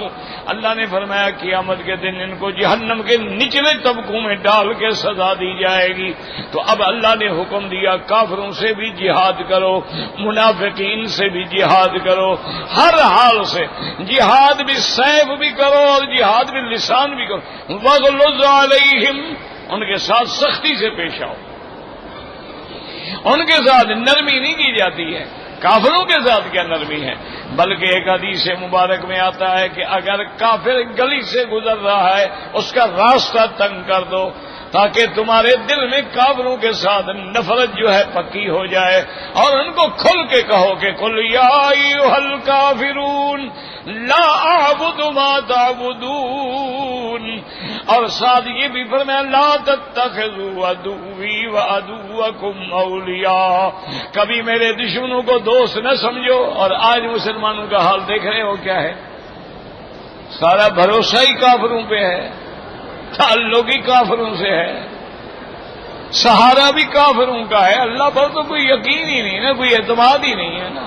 اللہ نے فرمایا قیامت کے دن ان کو جہنم کے نچلے طبقوں میں ڈال کے سزا دی جائے گی۔ تو اب اللہ نے حکم دیا کافروں سے بھی جہاد کرو، منافقین سے بھی جہاد کرو، ہر حال سے جہاد بھی سیف بھی کرو اور جہاد بھی لسان بھی کرو۔ وَغْلُظْ عَلَيْهِمْ، ان کے ساتھ سختی سے پیش آؤ، ان کے ساتھ نرمی نہیں کی جاتی ہے۔ کافروں کے ساتھ کیا نرمی ہے، بلکہ ایک حدیث مبارک میں آتا ہے کہ اگر کافر گلی سے گزر رہا ہے اس کا راستہ تنگ کر دو تاکہ تمہارے دل میں کافروں کے ساتھ نفرت جو ہے پکی ہو جائے، اور ان کو کھل کے کہو کہ قل یا ایھا الکافرون لا اعبد ما تعبدون، اور ساتھ یہ بھی فرمایا لا تتخذوا عدوی وعدوکم اولیاء، کبھی میرے دشمنوں کو دوست نہ سمجھو۔ اور آج مسلمانوں کا حال دیکھ رہے ہو کیا ہے، سارا بھروسہ ہی کافروں پہ ہے، تعلق ہی کافروں سے ہے، سہارا بھی کافروں کا ہے، اللہ پر تو کوئی یقین ہی نہیں نا، کوئی اعتماد ہی نہیں ہے نا۔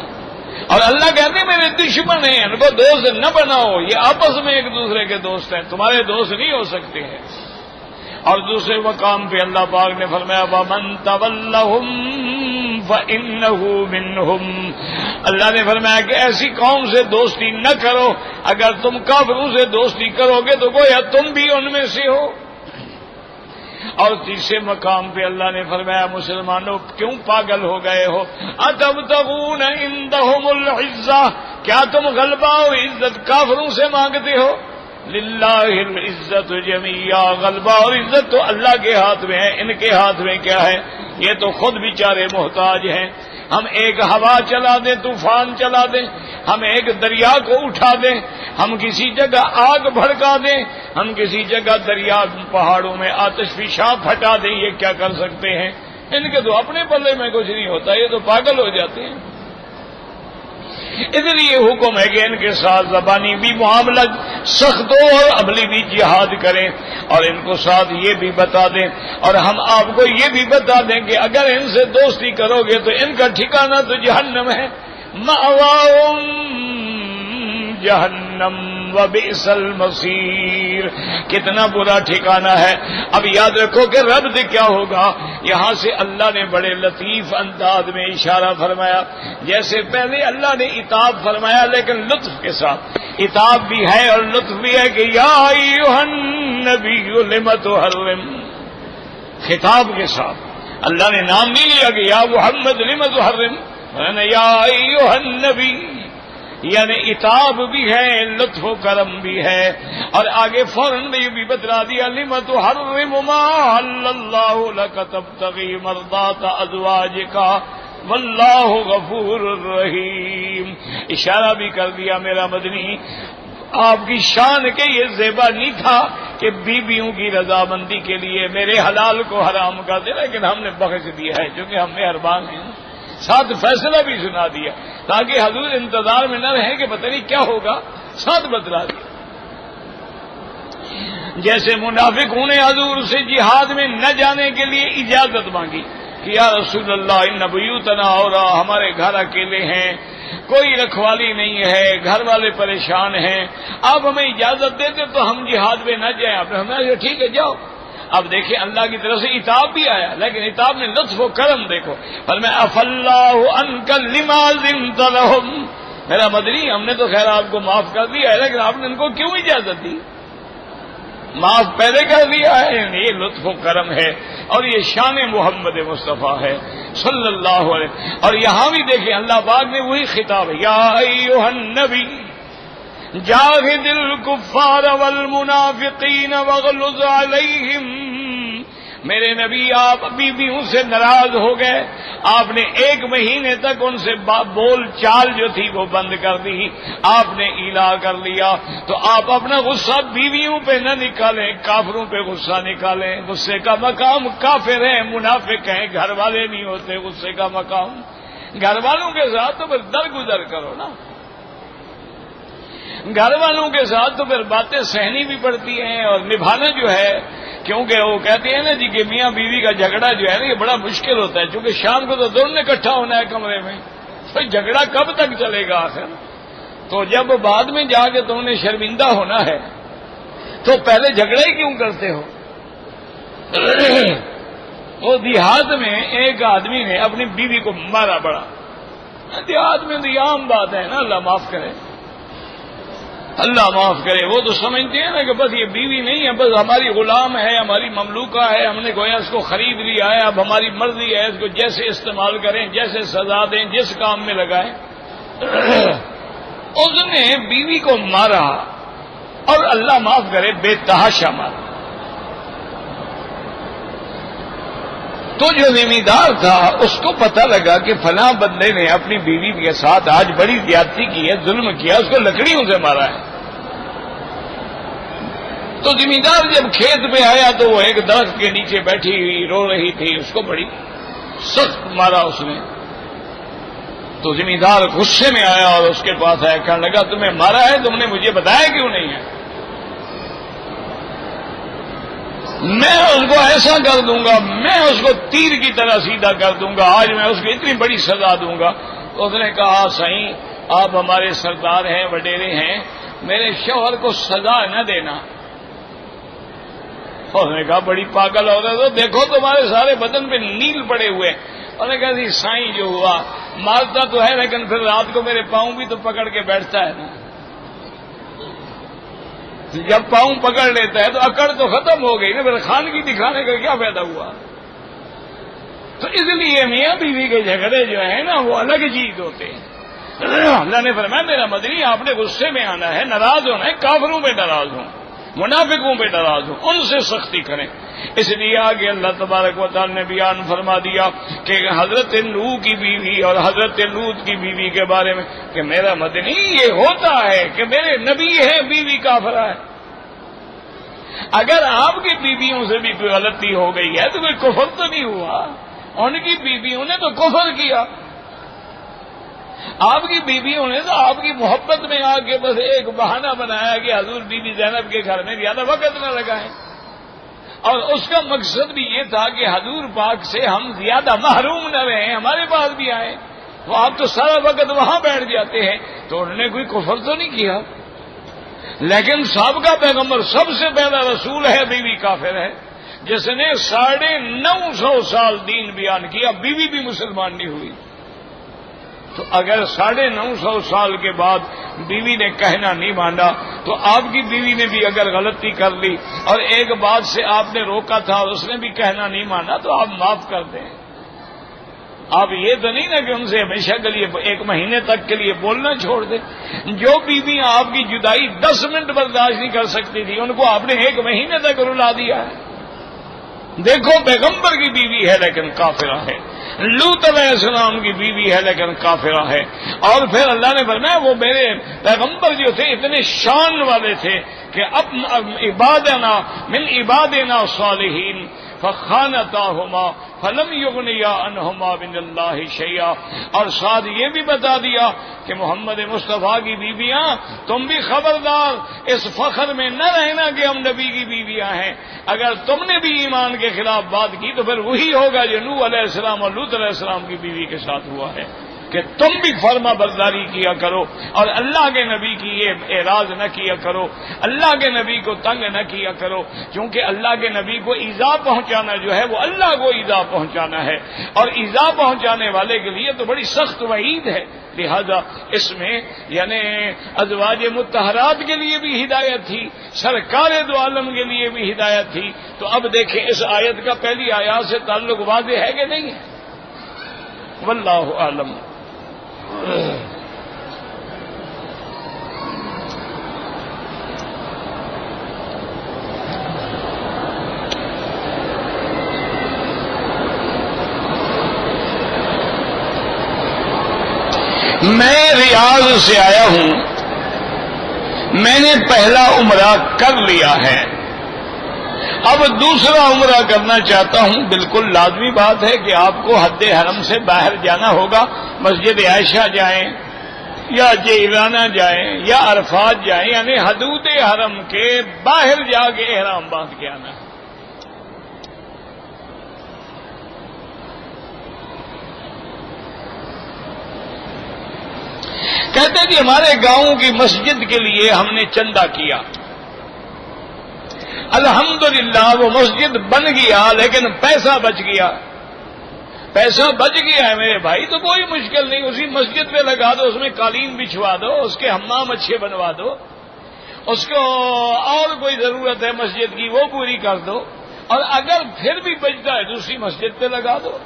اور اللہ کہتے ہیں میرے دشمن ہیں، ان کو دوست نہ بناؤ، یہ آپس میں ایک دوسرے کے دوست ہیں، تمہارے دوست نہیں ہو سکتے ہیں۔ اور دوسرے مقام پہ اللہ پاک نے فرمایا وَمَن تَوَلَّهُمْ فَإِنَّهُ مِنْهُمْ، اللہ نے فرمایا کہ ایسی قوم سے دوستی نہ کرو، اگر تم کافروں سے دوستی کرو گے تو گویا تم بھی ان میں سے ہو۔ اور تیسرے مقام پہ اللہ نے فرمایا مسلمانوں کیوں پاگل ہو گئے ہو، اتبتغون عندهم العزہ، کیا تم غلبہ و عزت کافروں سے مانگتے ہو؟ للہ العزت جمیعا، غلبہ اور عزت تو اللہ کے ہاتھ میں ہے، ان کے ہاتھ میں کیا ہے، یہ تو خود بیچارے محتاج ہیں۔ ہم ایک ہوا چلا دیں، طوفان چلا دیں، ہم ایک دریا کو اٹھا دیں، ہم کسی جگہ آگ بھڑکا دیں، ہم کسی جگہ دریا پہاڑوں میں آتش فشاں پھٹا دیں، یہ کیا کر سکتے ہیں؟ ان کے تو اپنے پلے میں کچھ نہیں ہوتا، یہ تو پاگل ہو جاتے ہیں۔ اس لیے حکم ہے کہ ان کے ساتھ زبانی بھی معاملہ سخت ہو اور عملی بھی جہاد کریں، اور ان کو ساتھ یہ بھی بتا دیں، اور ہم آپ کو یہ بھی بتا دیں کہ اگر ان سے دوستی کرو گے تو ان کا ٹھکانہ تو جہنم ہے، مأواہم جہنم وبئس المصیر، کتنا برا ٹھکانہ ہے۔ اب یاد رکھو کہ رد کیا ہوگا، یہاں سے اللہ نے بڑے لطیف انداز میں اشارہ فرمایا، جیسے پہلے اللہ نے عتاب فرمایا لیکن لطف کے ساتھ، عتاب بھی ہے اور لطف بھی ہے کہ یا ایھا النبی لم تحرم، خطاب کے ساتھ اللہ نے نام نہیں لیا کہ یا محمد لم تحرم، یا ایھا النبی، یعنی عتاب بھی ہے لطف و کرم بھی ہے، اور آگے فوراً یہ بھی بتلا دیا لم تحرم ما احل اللہ لک تبتغی مرضات ازواجک واللہ غفور الرحیم، اشارہ بھی کر دیا میرا مدنی آپ کی شان کے یہ زیبا نہیں تھا کہ بیویوں کی رضامندی کے لیے میرے حلال کو حرام کر دے، لیکن ہم نے بخش دیا ہے کیونکہ ہم مہربان ہیں، ساتھ فیصلہ بھی سنا دیا تاکہ حضور انتظار میں نہ رہیں کہ پتہ نہیں کیا ہوگا، ساتھ بتلا دیا۔ جیسے منافقوں نے حضور سے جہاد میں نہ جانے کے لیے اجازت مانگی کہ یا رسول اللہ ان بیوتنا اور ہمارے گھر اکیلے ہیں، کوئی رکھوالی نہیں ہے، گھر والے پریشان ہیں، آپ ہمیں اجازت دیتے تو ہم جہاد میں نہ جائیں۔ آپ نے ہمیں ٹھیک ہے جاؤ۔ اب دیکھیں اللہ کی طرف سے عتاب بھی آیا، لیکن عتاب میں لطف و کرم دیکھو، فرمایا عفا اللہ عنک لما ذنت لہم، میرا مدنی ہم نے تو خیر آپ کو معاف کر دیا ہے، لیکن آپ نے ان کو کیوں اجازت دی؟ معاف پہلے کر دیا ہے، یہ لطف و کرم ہے اور یہ شان محمد مصطفیٰ ہے صلی اللہ علیہ۔ اور یہاں بھی دیکھیں اللہ پاک نے وہی خطاب ہے، یا ایھا النبی جاہد الکفار والمنافقین واغلظ علیہم، میرے نبی آپ بیویوں سے ناراض ہو گئے، آپ نے 1 مہینے تک ان سے بول چال جو تھی وہ بند کر دی، آپ نے ایلا کر لیا، تو آپ اپنا غصہ بیویوں پہ نہ نکالیں، کافروں پہ غصہ نکالیں، غصے کا مقام کافر ہیں، منافق ہیں، گھر والے نہیں ہوتے غصے کا مقام، گھر والوں کے ساتھ تو پھر درگزر کرو نا، گھر والوں کے ساتھ تو پھر باتیں سہنی بھی پڑتی ہیں اور نبھانا جو ہے، کیونکہ وہ کہتے ہیں نا جی کہ میاں بیوی کا جھگڑا جو ہے نا یہ بڑا مشکل ہوتا ہے، چونکہ شام کو تو دونوں نے اکٹھا ہونا ہے کمرے میں، تو جھگڑا کب تک چلے گا آخر؟ تو جب بعد میں جا کے تم نے شرمندہ ہونا ہے تو پہلے جھگڑا ہی کیوں کرتے ہو؟ وہ دیہات میں ایک آدمی نے اپنی بیوی کو مارا بڑا. دیہات میں تو یہ عام بات ہے نا، اللہ معاف کرے، اللہ معاف کرے. وہ تو سمجھتے ہیں نا کہ بس یہ بیوی نہیں ہے، بس ہماری غلام ہے، ہماری مملوکہ ہے، ہم نے گویا اس کو خرید لیا ہے، اب ہماری مرضی ہے، اس کو جیسے استعمال کریں، جیسے سزا دیں، جس کام میں لگائیں. اس نے بیوی کو مارا اور اللہ معاف کرے بے تحاشا مارا. تو جو ذمہ تھا اس کو پتہ لگا کہ فلاں بندے نے اپنی بیوی کے ساتھ آج بڑی زیادتی کی ہے، ظلم کیا، اس کو لکڑیوں سے مارا ہے. تو ذمہ دار جب کھیت پہ آیا تو وہ ایک درخت کے نیچے بیٹھی ہوئی رو رہی تھی، اس کو بڑی سخت مارا اس نے. تو ذمہ دار غصے میں آیا اور اس کے پاس آیا، کہنے لگا تمہیں مارا ہے، تم نے مجھے بتایا کیوں نہیں ہے؟ میں اس کو ایسا کر دوں گا، میں اس کو تیر کی طرح سیدھا کر دوں گا، آج میں اس کو اتنی بڑی سزا دوں گا. تو اس نے کہا سائیں آپ ہمارے سردار ہیں، وڈیرے ہیں، میرے شوہر کو سزا نہ دینا. اس نے کہا بڑی پاگل عورت ہو، دیکھو تمہارے سارے بدن پہ نیل پڑے ہوئے. اس نے کہا جی سائیں جو ہوا مارتا تو ہے لیکن پھر رات کو میرے پاؤں بھی تو پکڑ کے بیٹھتا ہے نا، جب پاؤں پکڑ لیتا ہے تو اکڑ تو ختم ہو گئی نا، پھر خانگی دکھانے کا کیا فائدہ ہوا؟ تو اس لیے میاں بیوی کے جھگڑے جو ہیں نا وہ الگ چیز ہوتے ہیں. اللہ نے فرمایا میرا مدنی آپ نے غصے میں آنا ہے، ناراض ہونا ہے، کافروں پہ ناراض ہوں، منافقوں پہ ناراض ہوں، ان سے سختی کریں. اس لیے آگے اللہ تبارک و تعالی نے بیان فرما دیا کہ حضرت نوح کی بیوی اور حضرت لوط کی بیوی کے بارے میں کہ میرا مدنی یہ ہوتا ہے کہ میرے نبی ہے بیوی کافرہ ہے. اگر آپ کی بیویوں سے بھی کوئی غلطی ہو گئی ہے تو کوئی کفر تو نہیں ہوا، ان کی بیویوں نے تو کفر کیا. آپ کی بیویوں نے تو آپ کی محبت میں آ کے بس ایک بہانہ بنایا کہ حضور بی بی زینب کے گھر میں زیادہ وقت نہ لگائیں، اور اس کا مقصد بھی یہ تھا کہ حضور پاک سے ہم زیادہ محروم نہ رہیں، ہمارے پاس بھی آئیں. وہ آپ تو سارا وقت وہاں بیٹھ جاتے ہیں، تو انہوں نے کوئی کفر تو نہیں کیا. لیکن سابقہ پیغمبر سب سے پہلا رسول ہے بیوی کافر ہے، جس نے 950 سال دین بیان کیا، بیوی بھی مسلمان نہیں ہوئی. تو اگر 950 سال کے بعد بیوی نے کہنا نہیں مانا تو آپ کی بیوی نے بھی اگر غلطی کر لی اور ایک بات سے آپ نے روکا تھا اور اس نے بھی کہنا نہیں مانا تو آپ معاف کر دیں. آپ یہ تو نہیں نا کہ ان سے ہمیشہ کے لیے 1 مہینے تک کے لیے بولنا چھوڑ دیں. جو بیوی آپ کی جدائی 10 منٹ برداشت نہیں کر سکتی تھی ان کو آپ نے 1 مہینے تک رلا دیا ہے. دیکھو پیغمبر کی بیوی ہے لیکن کافرہ ہے، لوط علیہ السلام کی بیوی ہے لیکن کافرہ ہے. اور پھر اللہ نے فرمایا وہ میرے پیغمبر جو تھے اتنے شان والے تھے کہ عبادنا من عبادنا صالحین فخانتاہما فلم یغنیا عنہما من اللہ شیئا. اور ساتھ یہ بھی بتا دیا کہ محمد مصطفیٰ کی بیویاں تم بھی خبردار اس فخر میں نہ رہنا کہ ہم نبی کی بیویاں ہیں. اگر تم نے بھی ایمان کے خلاف بات کی تو پھر وہی ہوگا جو نوح علیہ السلام اور لوط علیہ السلام کی بیوی کے ساتھ ہوا ہے کہ تم بھی فرما برداری کیا کرو اور اللہ کے نبی کی یہ اعراض نہ کیا کرو، اللہ کے نبی کو تنگ نہ کیا کرو، کیونکہ اللہ کے نبی کو ایذا پہنچانا جو ہے وہ اللہ کو ایذا پہنچانا ہے، اور ایذا پہنچانے والے کے لیے تو بڑی سخت وعید ہے. لہذا اس میں یعنی ازواج مطہرات کے لیے بھی ہدایت تھی، سرکار دو عالم کے لیے بھی ہدایت تھی. تو اب دیکھیں اس آیت کا پہلی آیات سے تعلق واضح ہے کہ نہیں ہے؟ واللہ اعلم. میں ریاض سے آیا ہوں، میں نے پہلا عمرہ کر لیا ہے، اب دوسرا عمرہ کرنا چاہتا ہوں. بالکل لازمی بات ہے کہ آپ کو حد حرم سے باہر جانا ہوگا، مسجد عائشہ جائیں یا جیرانہ جائیں یا عرفات جائیں، یعنی حدود حرم کے باہر جا کے احرام باندھ کے آنا ہے. کہتے جی ہمارے گاؤں کی مسجد کے لیے ہم نے چندہ کیا، الحمدللہ وہ مسجد بن گیا، لیکن پیسہ بچ گیا۔ پیسہ بچ گیا ہے میرے بھائی تو کوئی مشکل نہیں، اسی مسجد پہ لگا دو، اس میں قالین بچھوا دو، اس کے حمام اچھے بنوا دو، اس کو اور کوئی ضرورت ہے مسجد کی وہ پوری کر دو، اور اگر پھر بھی بچتا ہے دوسری مسجد پہ لگا دو۔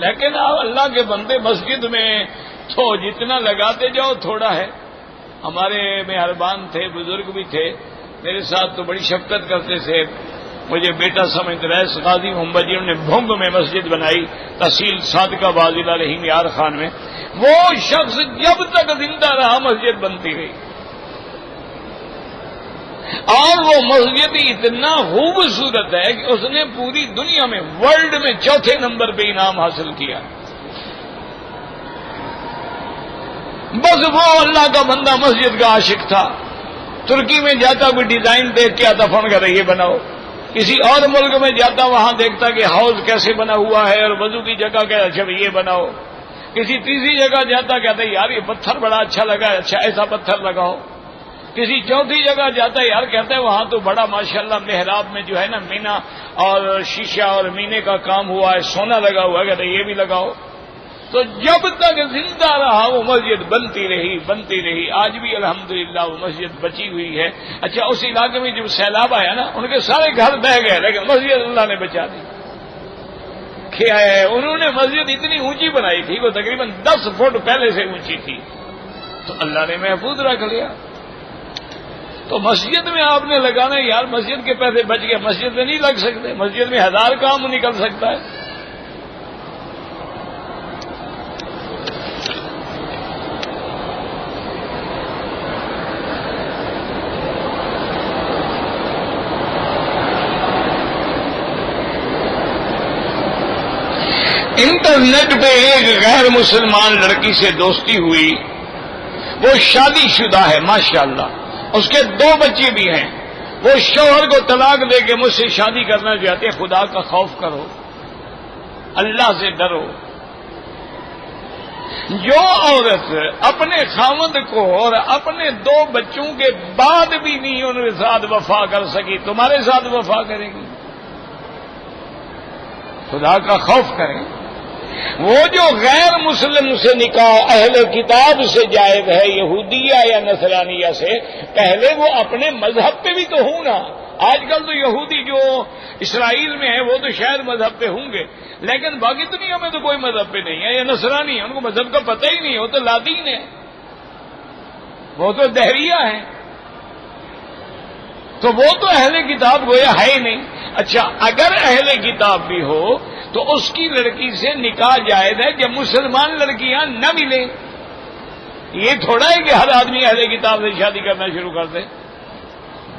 لیکن آپ اللہ کے بندے مسجد میں تو جتنا لگاتے جاؤ تھوڑا ہے۔ ہمارے مہربان تھے، بزرگ بھی تھے، میرے ساتھ تو بڑی شفقت کرتے تھے، مجھے بیٹا سمجھتے رہے، قاضی محمد جی نے بھنگ میں مسجد بنائی، تحصیل صادقہ بازلہ رحیم یار خان میں۔ وہ شخص جب تک زندہ رہا مسجد بنتی رہی، اور وہ مسجد اتنا خوبصورت ہے کہ اس نے پوری دنیا میں ورلڈ میں چوتھے نمبر پہ انعام حاصل کیا۔ بس وہ اللہ کا بندہ مسجد کا عاشق تھا، ترکی میں جاتا کوئی ڈیزائن دیکھ کے آتا فون کر یہ بناؤ، کسی اور ملک میں جاتا وہاں دیکھتا کہ ہاؤس کیسے بنا ہوا ہے اور وضو کی جگہ کیا، اچھا یہ بناؤ، کسی تیسری جگہ جاتا کہتا یار یہ پتھر بڑا اچھا لگا، اچھا ایسا پتھر لگاؤ، کسی چوتھی جگہ جاتا یار کہتا ہے وہاں تو بڑا ماشاءاللہ محراب میں جو ہے نا مینا اور شیشہ اور مینے کا کام ہوا ہے، سونا لگا ہوا ہے، کہتا ہے یہ بھی لگاؤ۔ تو جب تک زندہ رہا وہ مسجد بنتی رہی، آج بھی الحمدللہ وہ مسجد بچی ہوئی ہے۔ اچھا اس علاقے میں جب سیلاب آیا نا ان کے سارے گھر بہ گئے، لیکن مسجد اللہ نے بچا دی۔ کیا ہے انہوں نے مسجد اتنی اونچی بنائی تھی، وہ تقریباً 10 فٹ پہلے سے اونچی تھی، تو اللہ نے محفوظ رکھ لیا۔ تو مسجد میں آپ نے لگانا ہے یار، مسجد کے پیسے بچ گئے، مسجد میں نہیں لگ سکتے، مسجد میں 1000 کام نکل سکتا ہے۔ انٹرنیٹ پہ ایک غیر مسلمان لڑکی سے دوستی ہوئی، وہ شادی شدہ ہے ماشاءاللہ، اس کے 2 بچے بھی ہیں، وہ شوہر کو طلاق دے کے مجھ سے شادی کرنا چاہتے ہیں۔ خدا کا خوف کرو، اللہ سے ڈرو۔ جو عورت اپنے خاوند کو اور اپنے 2 بچوں کے بعد بھی نہیں ان کے ساتھ وفا کر سکی، تمہارے ساتھ وفا کرے گی؟ خدا کا خوف کریں۔ وہ جو غیر مسلم سے نکاح اہل کتاب سے جائز ہے، یہودیہ یا نصرانیہ سے، پہلے وہ اپنے مذہب پہ بھی تو ہوں نا۔ آج کل تو یہودی جو اسرائیل میں ہیں وہ تو شاید مذہب پہ ہوں گے، لیکن باقی دنیا میں تو کوئی مذہب پہ نہیں ہے، یا نصرانی ہے، ان کو مذہب کا پتہ ہی نہیں، وہ تو لادین ہے، وہ تو دہریہ ہیں، تو وہ تو اہل کتاب گویا ہے ہی نہیں۔ اچھا اگر اہل کتاب بھی ہو تو اس کی لڑکی سے نکاح جائز ہے جب مسلمان لڑکیاں نہ ملیں۔ یہ تھوڑا ہے کہ ہر آدمی اہل کتاب سے شادی کرنا شروع کر دے،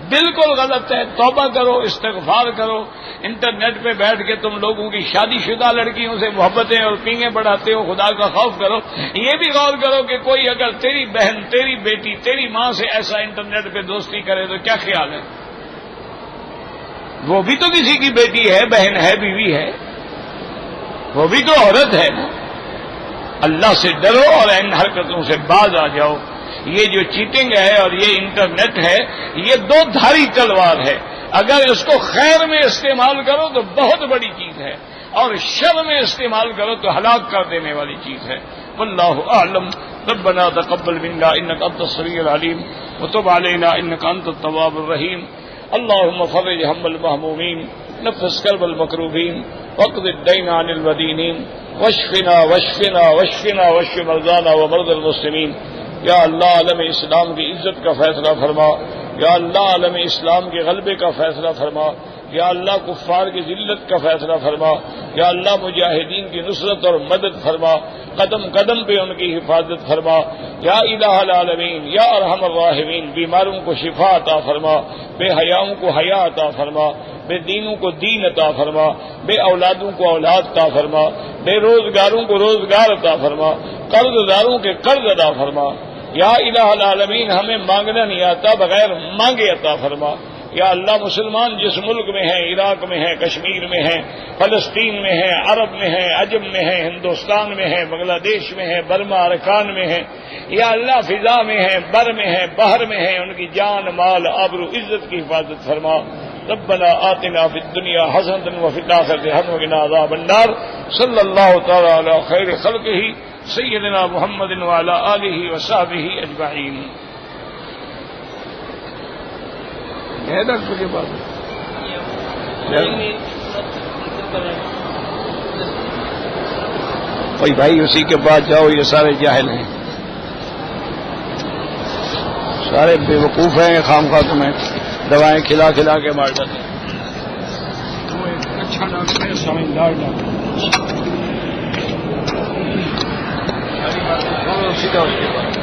بالکل غلط ہے۔ توبہ کرو، استغفار کرو۔ انٹرنیٹ پہ بیٹھ کے تم لوگوں کی شادی شدہ لڑکیوں سے محبتیں اور پینگیں بڑھاتے ہو، خدا کا خوف کرو۔ یہ بھی غور کرو کہ کوئی اگر تیری بہن، تیری بیٹی، تیری ماں سے ایسا انٹرنیٹ پہ دوستی کرے تو کیا خیال ہے؟ وہ بھی تو کسی کی بیٹی ہے، بہن ہے، بیوی ہے، وہ بھی تو عورت ہے نا۔ اللہ سے ڈرو اور ان حرکتوں سے باز آ جاؤ۔ یہ جو چیٹنگ ہے اور یہ انٹرنیٹ ہے، یہ 2 دھاری تلوار ہے۔ اگر اس کو خیر میں استعمال کرو تو بہت بڑی چیز ہے، اور شر میں استعمال کرو تو ہلاک کر دینے والی چیز ہے۔ واللہ اعلم۔ ربنا تقبل منا انك انت السميع العليم وتب علينا انك انت التواب الرحيم۔ اللهم فرج هم المهمومين، نفس كرب المكروبين، واقض الدين عن المدينين، واشفنا واشفنا واشفنا واشف مرضانا ومرضى المسلمين۔ یا اللہ عالم اسلام کی عزت کا فیصلہ فرما، یا اللہ عالم اسلام کے غلبے کا فیصلہ فرما، یا اللہ کفار کی ذلت کا فیصلہ فرما، یا اللہ مجاہدین کی نصرت اور مدد فرما، قدم قدم پہ ان کی حفاظت فرما، یا الہ العالمین، یا ارحم الراحمین۔ بیماروں کو شفا عطا فرما، بے حیاؤں کو حیا عطا فرما، بے دینوں کو دین عطا فرما، بے اولادوں کو اولاد عطا فرما، بے روزگاروں کو روزگار عطا فرما، قرض داروں کے قرض ادا فرما۔ یا الہ العالمین، ہمیں مانگنا نہیں آتا، بغیر مانگے عطا فرما۔ یا اللہ مسلمان جس ملک میں ہیں، عراق میں ہیں، کشمیر میں ہیں، فلسطین میں ہیں، عرب میں ہیں، عجم میں ہیں، ہندوستان میں ہیں، بنگلہ دیش میں ہیں، برما ارکان میں ہیں، یا اللہ فضا میں ہیں، بر میں ہیں، بحر میں ہیں، ان کی جان مال آبرو عزت کی حفاظت فرما. ربنا آتنا فی الدنیا حسنۃ وفی الآخرۃ حسنۃ وقنا عذاب النار. صلی اللہ تعالی علی خیر خلقہ سیدنا محمد وعلی آلہ وصحبہ اجمعین. ہے ڈاکٹر کے پاس کوئی بھائی اسی کے پاس جاؤ، یہ سارے جاہل ہیں، سارے بے وقوف ہیں، خام خواہ تمہیں دوائیں کھلا کھلا کے مار جاتے ہیں. وہ ایک اچھا ڈاکٹر ہے، سمجھدار ڈاکٹر. سیدھا اس کے پاس.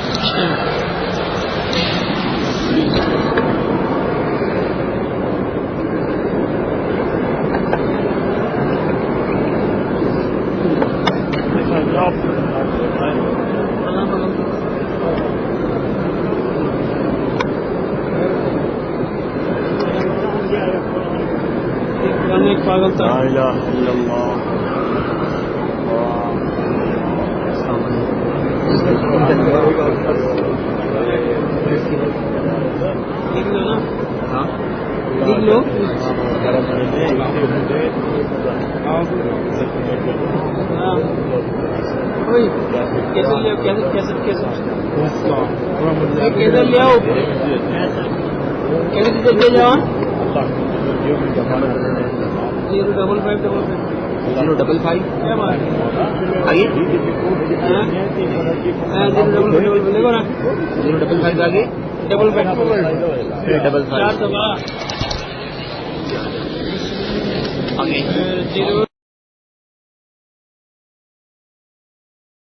لا الہ الا اللہ. ڈبل